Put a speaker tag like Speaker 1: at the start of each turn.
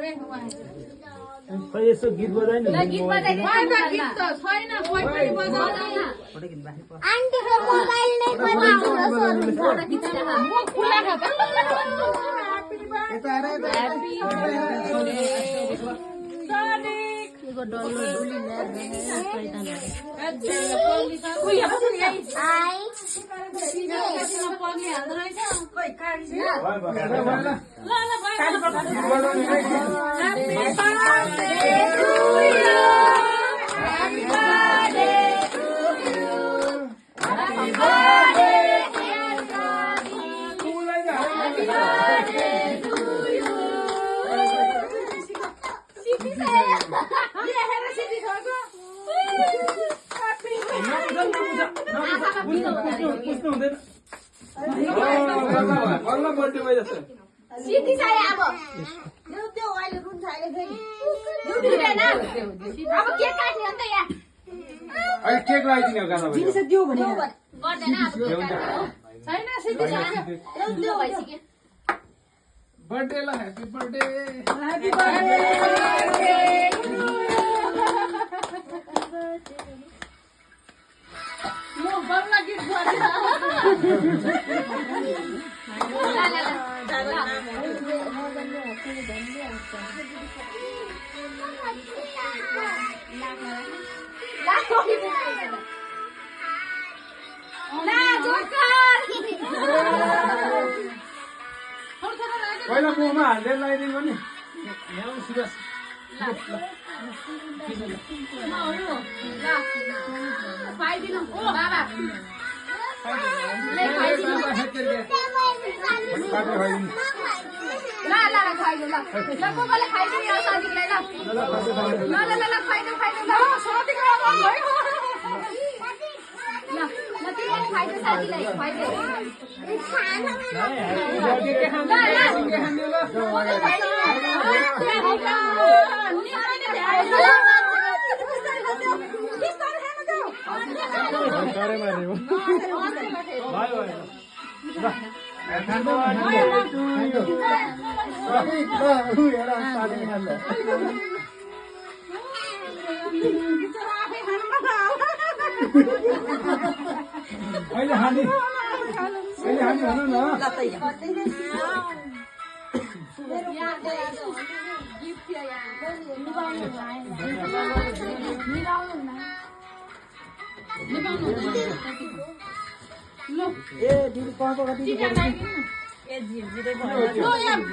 Speaker 1: खै यसो गीत बजाइ न
Speaker 2: गीत बजाइ गीत त छैन कोही पनि बजाउँदैन
Speaker 3: आन्टीको मोबाइल नै
Speaker 2: म खुला खा त
Speaker 4: केक लगाइदिने हो गाना बर्थडे ल ह्यापी बर्थडे पहिला मुखमा हालेर लगाइदिनु नि यहाँ सुरज अहिले हामी भनौँ न
Speaker 1: ए दिदी कहाँको कति